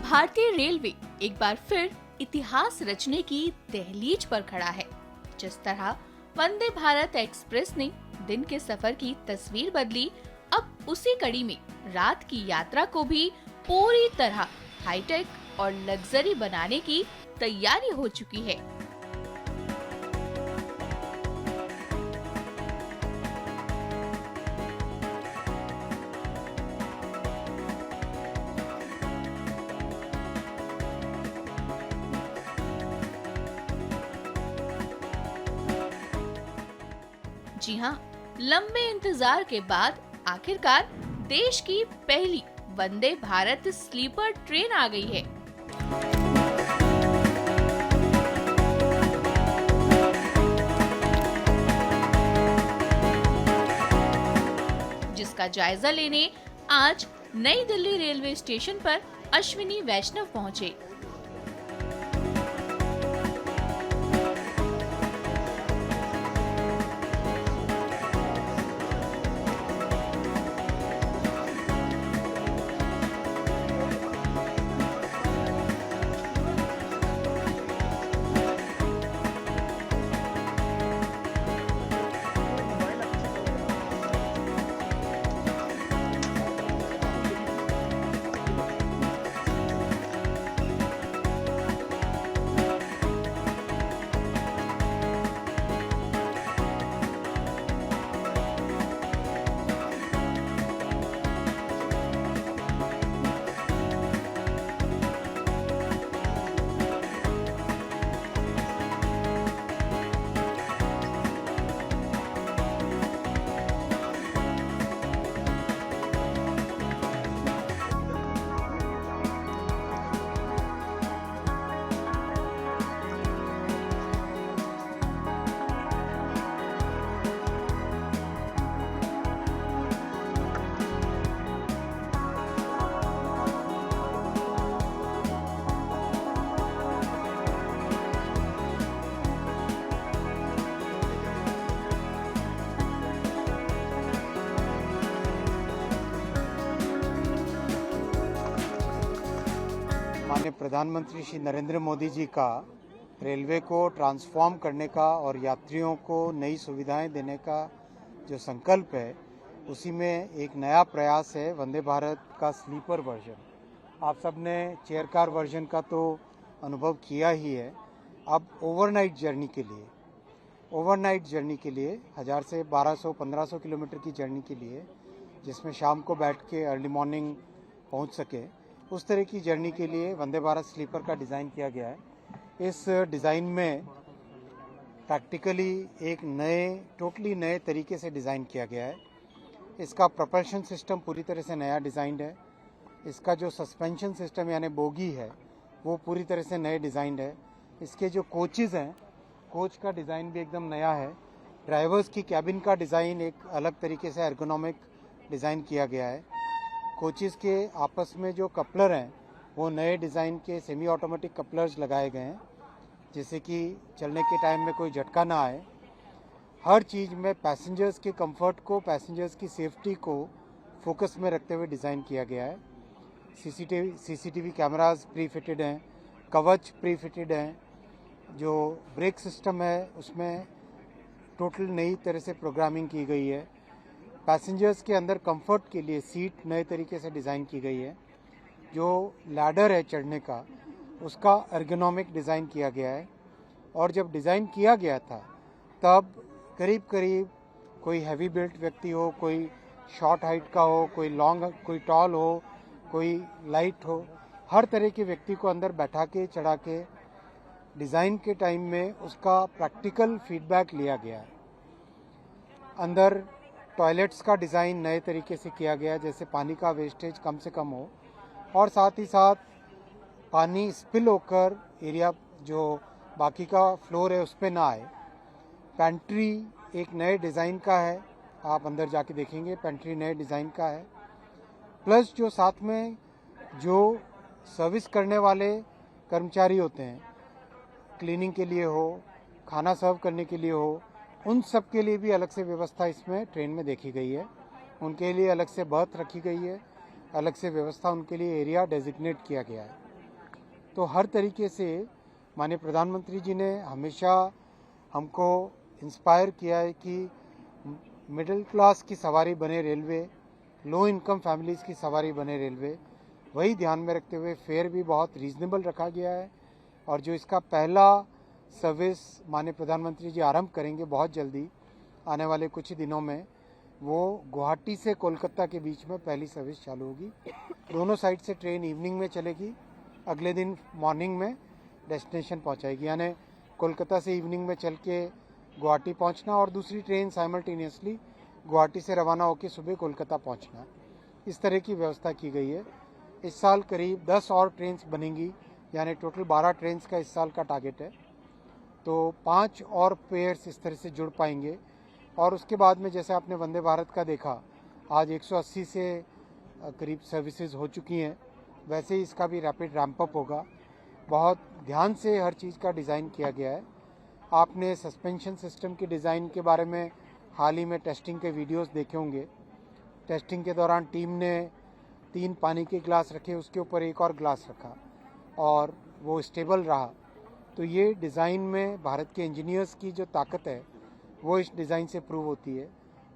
भारतीय रेलवे एक बार फिर इतिहास रचने की दहलीज पर खड़ा है। जिस तरह वंदे भारत एक्सप्रेस ने दिन के सफर की तस्वीर बदली, अब उसी कड़ी में रात की यात्रा को भी पूरी तरह हाईटेक और लग्जरी बनाने की तैयारी हो चुकी है। जी हाँ, लंबे इंतजार के बाद आखिरकार देश की पहली वंदे भारत स्लीपर ट्रेन आ गई है। जिसका जायजा लेने आज नई दिल्ली रेलवे स्टेशन पर अश्विनी वैष्णव पहुंचे। माननीय प्रधानमंत्री श्री नरेंद्र मोदी जी का रेलवे को ट्रांसफॉर्म करने का और यात्रियों को नई सुविधाएं देने का जो संकल्प है, उसी में एक नया प्रयास है वंदे भारत का स्लीपर वर्जन। आप सबने चेयर कार वर्जन का तो अनुभव किया ही है। अब ओवरनाइट जर्नी के लिए 1000 से 1200-1500 किलोमीटर की जर्नी के लिए, जिसमें शाम को बैठ के अर्ली मॉर्निंग पहुंच सके, उस तरह की जर्नी के लिए वंदे भारत स्लीपर का डिज़ाइन किया गया है। इस डिज़ाइन में प्रैक्टिकली एक टोटली नए तरीके से डिज़ाइन किया गया है। इसका प्रोपल्शन सिस्टम पूरी तरह से नया डिज़ाइंड है। इसका जो सस्पेंशन सिस्टम यानी बोगी है, वो पूरी तरह से नए डिज़ाइंड है। इसके जो कोचेज़ हैं, कोच का डिज़ाइन भी एकदम नया है। ड्राइवर्स की कैबिन का डिज़ाइन एक अलग तरीके से एर्गोनॉमिक डिज़ाइन किया गया है। कोचेज़ के आपस में जो कपलर हैं, वो नए डिज़ाइन के सेमी ऑटोमेटिक कपलर्स लगाए गए हैं, जिससे कि चलने के टाइम में कोई झटका ना आए। हर चीज़ में पैसेंजर्स के कंफर्ट को, पैसेंजर्स की सेफ्टी को फोकस में रखते हुए डिज़ाइन किया गया है। सीसीटीवी कैमरास प्री फिटेड हैं, कवच प्री फिटेड हैं। जो ब्रेक सिस्टम है, उसमें टोटल नई तरह से प्रोग्रामिंग की गई है। पैसेंजर्स के अंदर कंफर्ट के लिए सीट नए तरीके से डिज़ाइन की गई है। जो लैडर है चढ़ने का, उसका एर्गोनॉमिक डिज़ाइन किया गया है। और जब डिज़ाइन किया गया था, तब करीब करीब कोई हैवी बिल्ट व्यक्ति हो, कोई शॉर्ट हाइट का हो, कोई लॉन्ग, कोई टॉल हो, कोई लाइट हो, हर तरह के व्यक्ति को अंदर बैठा के चढ़ा के डिज़ाइन के टाइम में उसका प्रैक्टिकल फीडबैक लिया गया है। अंदर टॉयलेट्स का डिज़ाइन नए तरीके से किया गया है, जैसे पानी का वेस्टेज कम से कम हो, और साथ ही साथ पानी स्पिल होकर एरिया जो बाकी का फ्लोर है उस पर ना आए। पेंट्री एक नए डिज़ाइन का है, आप अंदर जाके देखेंगे, पेंट्री नए डिज़ाइन का है। प्लस जो साथ में जो सर्विस करने वाले कर्मचारी होते हैं, क्लीनिंग के लिए हो, खाना सर्व करने के लिए हो, उन सब के लिए भी अलग से व्यवस्था इसमें ट्रेन में देखी गई है। उनके लिए अलग से बर्थ रखी गई है, अलग से व्यवस्था, उनके लिए एरिया डेजिग्नेट किया गया है। तो हर तरीके से माननीय प्रधानमंत्री जी ने हमेशा हमको इंस्पायर किया है कि मिडिल क्लास की सवारी बने रेलवे, लो इनकम फैमिलीज़ की सवारी बने रेलवे। वही ध्यान में रखते हुए फेयर भी बहुत रीजनेबल रखा गया है और जो इसका पहला सर्विस माननीय प्रधानमंत्री जी आरंभ करेंगे बहुत जल्दी आने वाले कुछ ही दिनों में, वो गुवाहाटी से कोलकाता के बीच में पहली सर्विस चालू होगी। दोनों साइड से ट्रेन इवनिंग में चलेगी, अगले दिन मॉर्निंग में डेस्टिनेशन पहुंचाएगी, यानी कोलकाता से इवनिंग में चल के गुवाहाटी पहुंचना और दूसरी ट्रेन साइमल्टेनियसली गुवाहाटी से रवाना होकर सुबह कोलकाता पहुंचना। इस तरह की व्यवस्था की गई है। इस साल करीब 10 और ट्रेन्स बनेंगी, यानी टोटल 12 ट्रेन्स का इस साल का टारगेट है। तो 5 और पेयर्स इस तरह से जुड़ पाएंगे और उसके बाद में जैसे आपने वंदे भारत का देखा, आज 180 से करीब सर्विसेज हो चुकी हैं, वैसे ही इसका भी रैपिड रैंप अप होगा। बहुत ध्यान से हर चीज़ का डिज़ाइन किया गया है। आपने सस्पेंशन सिस्टम के डिज़ाइन के बारे में हाल ही में टेस्टिंग के वीडियोस देखे होंगे। टेस्टिंग के दौरान टीम ने 3 पानी के ग्लास रखे, उसके ऊपर एक और ग्लास रखा और वो स्टेबल रहा। तो ये डिज़ाइन में भारत के इंजीनियर्स की जो ताकत है वो इस डिज़ाइन से प्रूव होती है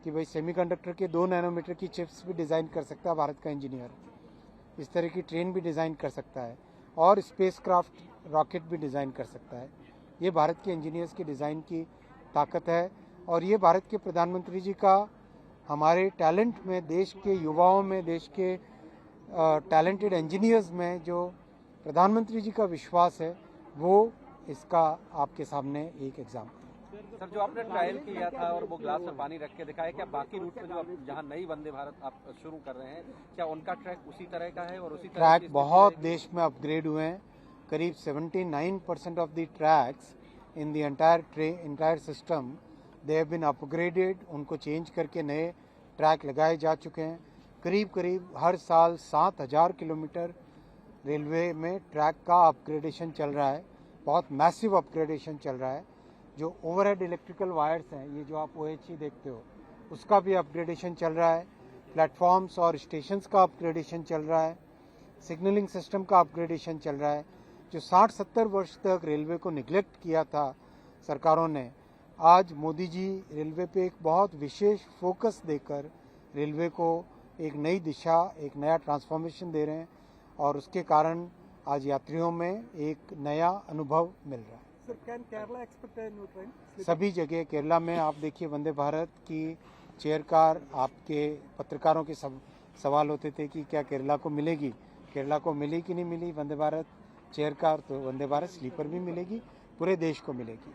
कि भाई सेमीकंडक्टर के 2 नैनोमीटर की चिप्स भी डिज़ाइन कर सकता है भारत का इंजीनियर, इस तरह की ट्रेन भी डिज़ाइन कर सकता है और स्पेसक्राफ्ट रॉकेट भी डिज़ाइन कर सकता है। ये भारत के इंजीनियर्स की डिज़ाइन की ताकत है और ये भारत के प्रधानमंत्री जी का हमारे टैलेंट में, देश के युवाओं में, देश के टैलेंटेड इंजीनियर्स में जो प्रधानमंत्री जी का विश्वास है, वो इसका आपके सामने एक एग्जाम्पल। सर, जो आपने ट्रायल किया था और वो ग्लास में पानी रख के दिखाया, क्या बाकी रूट पे जो आप जहां नई वंदे भारत आप शुरू कर रहे हैं, क्या उनका ट्रैक उसी तरह का है और उसी तरह ट्रैक बहुत देश में अपग्रेड हुए हैं। करीब 79% of the tracks in the entire system they have been upgraded. उनको चेंज करके नए ट्रैक लगाए जा चुके हैं। करीब हर साल 7000 किलोमीटर रेलवे में ट्रैक का अपग्रेडेशन चल रहा है, बहुत मैसिव अपग्रेडेशन चल रहा है। जो ओवरहेड इलेक्ट्रिकल वायर्स हैं, ये जो आप OHE देखते हो, उसका भी अपग्रेडेशन चल रहा है। प्लेटफॉर्म्स और स्टेशंस का अपग्रेडेशन चल रहा है। सिग्नलिंग सिस्टम का अपग्रेडेशन चल रहा है। जो 60-70 वर्ष तक रेलवे को निगलेक्ट किया था सरकारों ने, आज मोदी जी रेलवे पे एक बहुत विशेष फोकस देकर रेलवे को एक नई दिशा, एक नया ट्रांसफॉर्मेशन दे रहे हैं और उसके कारण आज यात्रियों में एक नया अनुभव मिल रहा है। Sir, can Kerala expect a new train? सभी जगह केरला में आप देखिए वंदे भारत की चेयर कार, आपके पत्रकारों के सवाल होते थे कि क्या केरला को मिलेगी, केरला को मिली कि नहीं मिली वंदे भारत चेयर कार, तो वंदे भारत स्लीपर भी मिलेगी, पूरे देश को मिलेगी।